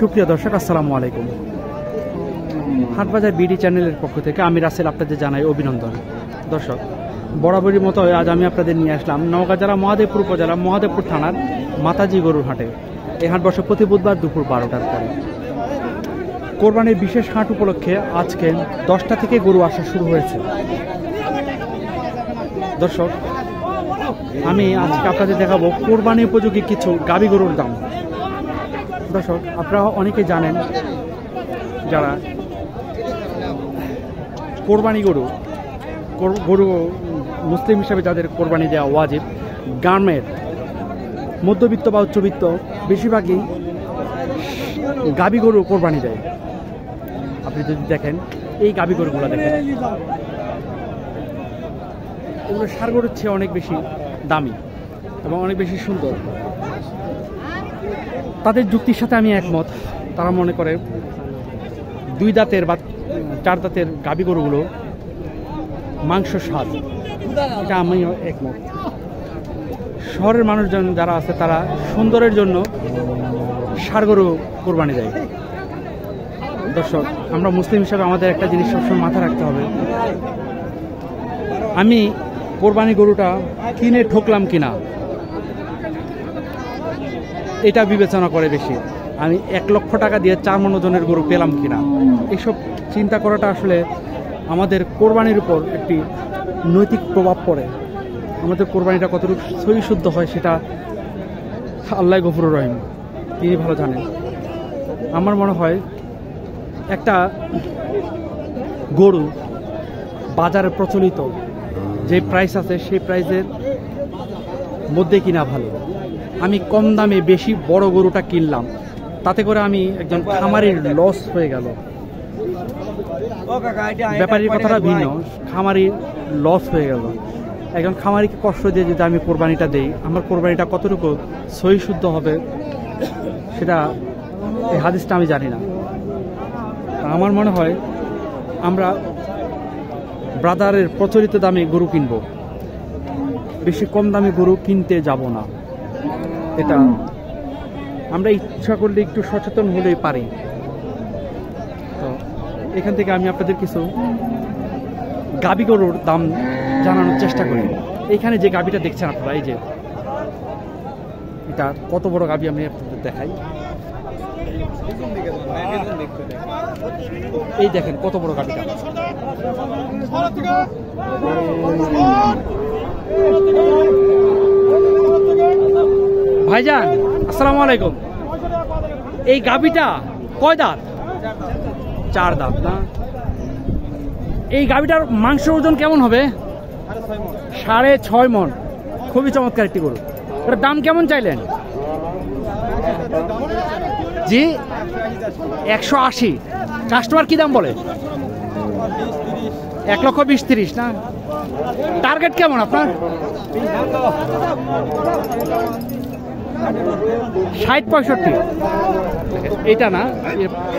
সুপ্রিয় দর্শক, আসসালামু আলাইকুম। হাটবাজার বিডি চ্যানেলের পক্ষ থেকে আমি রাসেল আপনাদের জানাই অভিনন্দন। দর্শক, বরাবরই মতো আজ আমি আপনাদের নিয়ে আসলাম নওগাঁ জেলা মহাদেবপুর উপজেলা মহাদেবপুর থানার মাতাজি গরুর হাটে। এই হাট বসে প্রতি বুধবার দুপুর 12টার পরে। কোরবানির বিশেষ হাট উপলক্ষে আজকে 10টা থেকে গরু আসা শুরু হয়েছে। দর্শক, আমি আজকে আপনাদের দেখাবো কোরবানি উপযোগী কিছু গাভী গরুর দাম। দর্শক, আপনারা অনেকে জানেন যারা কোরবানি গরু মুসলিম হিসাবে যাদের কোরবানি দেওয়া ওয়াজিব, গ্রামের মধ্যবিত্ত বা উচ্চবিত্ত বেশিরভাগই গাভী গরু কোরবানি দেয়। আপনি যদি দেখেন এই গাভী গরুগুলো দেখেন, এগুলো ষাঁড় গরুর চেয়ে অনেক বেশি দামি এবং অনেক বেশি সুন্দর। তাদের যুক্তির সাথে আমি একমত। তারা মনে করে 2 দাঁতের বা 4 দাঁতের গাভী গরুগুলো মাংস স্বাদ, এটা আমিও একমত। শহরের মানুষজন যারা আছে তারা সুন্দরের জন্য ষাঁড় গরু কোরবানি দেয়। দর্শক, আমরা মুসলিম হিসাবে আমাদের একটা জিনিস সবসময় মাথায় রাখতে হবে, আমি কোরবানি গরুটা কিনে ঠকলাম কিনা এটা বিবেচনা করে বেশি। আমি 1 লক্ষ টাকা দিয়ে 4 মণ ওজনের গরু পেলাম কিনা, এইসব চিন্তা করাটা আসলে আমাদের কোরবানির উপর একটি নৈতিক প্রভাব পড়ে। আমাদের কোরবানিটা কতটুকু সহি শুদ্ধ হয় সেটা আল্লাহ গফুরুর রহিম, তিনি ভালো জানেন। আমার মনে হয় একটা গরু বাজারে প্রচলিত যে প্রাইস আছে সেই প্রাইসের মধ্যে কিনা ভালো। আমি কম দামে বেশি বড় গরুটা কিনলাম, তাতে করে আমি একজন খামারির লস হয়ে গেল। ব্যাপারীর কথাটা ভিন্ন, খামারির লস হয়ে গেল। একজন খামারিকে কষ্ট দিয়ে যদি আমি কোরবানিটা দেই, আমার কোরবানিটা কতটুকু সহি শুদ্ধ হবে সেটা এই হাদিসটা আমি জানি না। আমার মনে হয় আমরা বাজারের প্রচলিত দামে গরু কিনব, বেশি কম দামে গরু কিনতে যাব না। এটা আমরা ইচ্ছা করলে একটু সচেতন হলেই পারি। তো এখান থেকে আমি আপনাদের কিছু গাভী গরুর দাম জানানোর চেষ্টা করি। এইখানে যে গাভীটা দেখছেন আপনারা, এই যে এটা কত বড় গাভী আমি আপনাদের দেখাই। এই দেখেন কত বড় গাভীটা। ভাইজান, আসসালামু আলাইকুম। এই গাভীটা কয় দাঁত? 4 দাঁত না? এই গাভীটার মাংস ওজন কেমন হবে? 6.5 মণ। খুবই চমৎকার একটি গরু। এটার দাম কেমন চাইলেন? জি, 180। কাস্টমার কি দাম বলে? 1,20,30 না? টার্গেট কেমন আপনার? 60-65। এইটা না,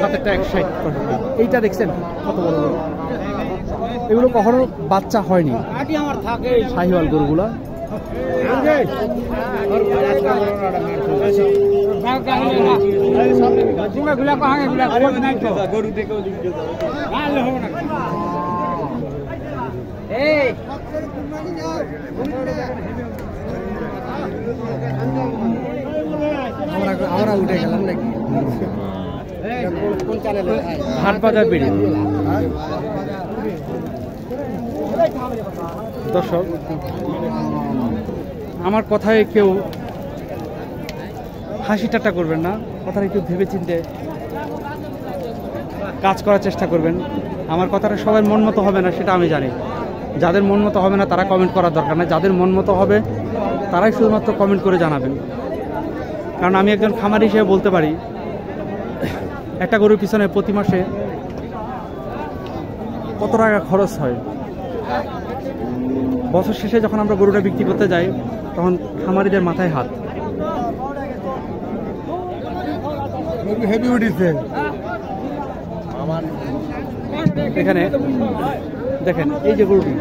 হাতেরটা 60-65। এইটা দেখছেন কত বড় গরু? এগুলো কখনো বাচ্চা হয়নি, শাহিওয়াল গরুগুলা। আমরা উঠে গেলাম নাকি? হাটবাজার বিডি। দর্শক, আমার কথায় কেউ হাসি ঠাট্টা করবেন না, কথাটা একটু ভেবে চিন্তে কাজ করার চেষ্টা করবেন। আমার কথাটা সবার মন মতো হবে না সেটা আমি জানি। যাদের মন মতো হবে না তারা কমেন্ট করার দরকার নেই, যাদের মন মতো হবে তারাই শুধুমাত্র কমেন্ট করে জানাবেন। কারণ আমি একজন খামারি হিসেবে বলতে পারি, একটা গরুর পিছনে প্রতি মাসে কত টাকা খরচ হয়। বছর শেষে যখন আমরা গরুটা বিক্রি করতে যাই তখন খামারিদের মাথায় হাত। এখানে দেখেন এই যে গরুটি,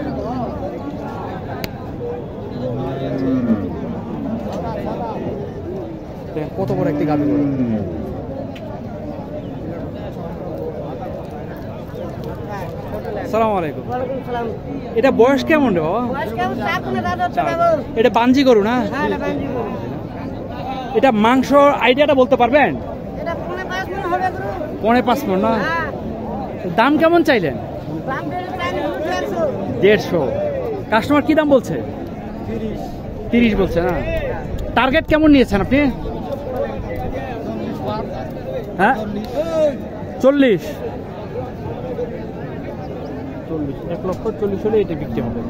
কত বড় একটি গাভী গরু। আসসালামু আলাইকুম। এটা বয়স কেমন রে বাবা? এটা বাঞ্জি গরু না? এটা মাংস আইডিয়াটা বলতে পারবেন? 5.5 মণ না? দাম কেমন চাইলেন? 150। কাস্টমার কি দাম বলছে? 30 বলছে না? টার্গেট কেমন নিয়েছেন আপনি? হ্যাঁ 40। 1,40,000 হলে এটা বিক্রি হবে।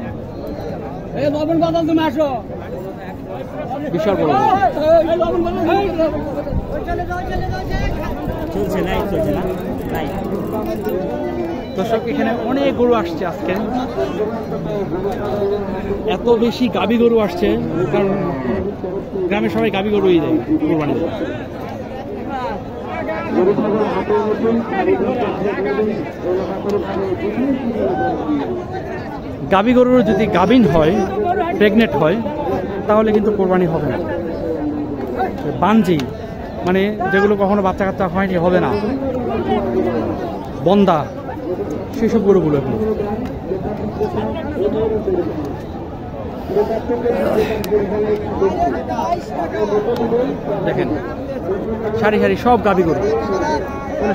বিশাল বড় দর্শক, এখানে অনেক গরু আসছে আজকে, এত বেশি গাবি গরু আসছে কারণ গ্রামের সবাই গাবি গরুই দেয় কোরবানি দেয়। গাবি গরুর যদি গাবিন হয়, প্রেগনেন্ট হয়, তাহলে কিন্তু কোরবানি হবে না। বাঞ্জি মানে যেগুলো কখনো বাচ্চা কাচ্চা হয়নি, হবে না, বন্দা, সেসব গরুগুলো এগুলো। দেখেন সারি সারি সব গাবি গরু,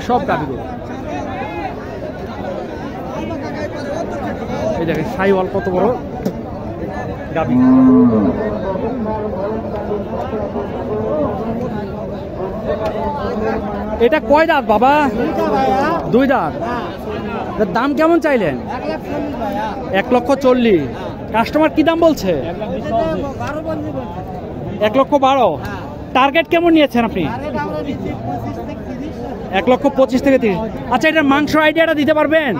সব গাবি গরু। এই দেখেন সাইওয়াল কত বড় গাবি। এটা কয় দাঁত বাবা? 2 দাঁত। দাম কেমন চাইলেন? 1,40,000। কাস্টমার কি দাম বলছে? 1,12,000। টার্গেট কেমন নিয়েছেন আপনি? 1,25,000 থেকে 30। আচ্ছা, এটা মাংস আইডিয়াটা দিতে পারবেন?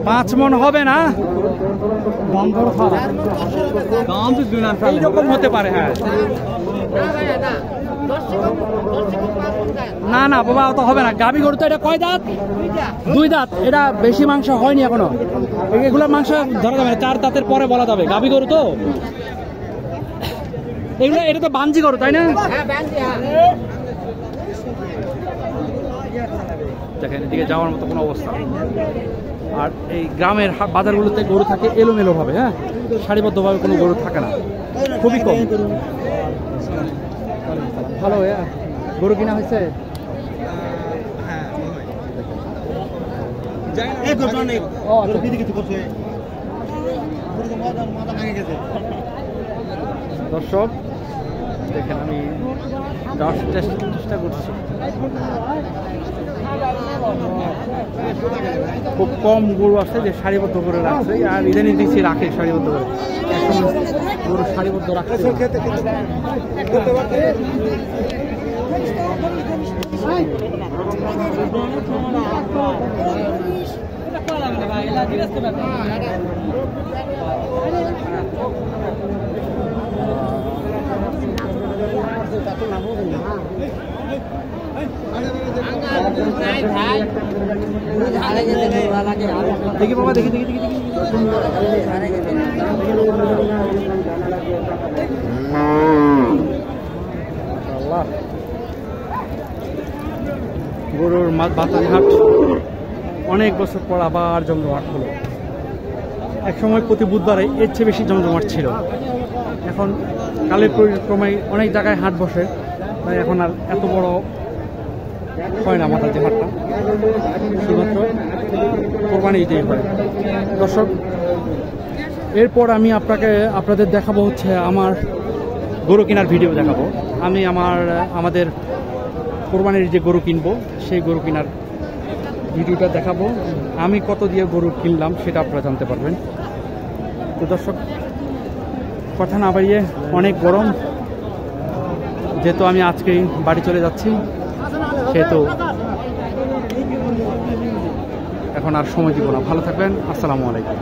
5 মণ হবে না? এইরকম হতে পারে। হ্যাঁ না না বাবা, তো হবে না। গাবি গরু তো। এটা কয় দাঁত? 2 দাঁত। এটা বেশি মাংস হয়নি এখনো, এগুলোর মাংস ধরা যাবে 4 দাঁতের পরে বলা যাবে। গাবি গরু তো এগুলো। এটা তো বাঞ্জি গরু তাই না? দেখেন এদিকে যাওয়ার মতো কোনো অবস্থা। আর এই গ্রামের বাজারগুলোতে গরু থাকে এলোমেলো ভাবে, হ্যাঁ, সারিবদ্ধভাবে কোনো গরু থাকে না, খুবই কম। ভালো গরু কিনা হয়েছে? দর্শক দেখেন আমি যাওয়ার চেষ্টা করছি। খুব কম গরু আছে যে সারিবদ্ধ করে রাখছে, আর ইদানিং দেখছি রাখে সারিবদ্ধ করে, গরু সারিবদ্ধ রাখছে। দেখি বাবা, দেখি দেখি দেখি দেখি। গরুর বাতারি হাট অনেক বছর পর আবার জমজমাট হলো। একসময় প্রতি বুধবারে এর চেয়ে বেশি জমজমাট ছিল। এখন কালের পরিক্রমায় অনেক জায়গায় হাট বসে, তাই এখন আর এত বড় হয় না মাতাজি হাটটা, শুধুমাত্র কোরবানি ঈদেই হয়। দর্শক, এরপর আমি আপনাদের দেখাবো হচ্ছে আমার গরু কেনার ভিডিও দেখাবো। আমি আমাদের কোরবানির যে গরু কিনবো সেই গরু কেনার ভিডিওটা দেখাবো। আমি কত দিয়ে গরু কিনলাম সেটা আপনারা জানতে পারবেন। তো দর্শক, কথা না বাড়িয়ে, অনেক গরম, যেহেতু আমি আজকেই বাড়ি চলে যাচ্ছি, সেহেতু এখন আর সময় দিব না। ভালো থাকবেন। আসসালামু আলাইকুম।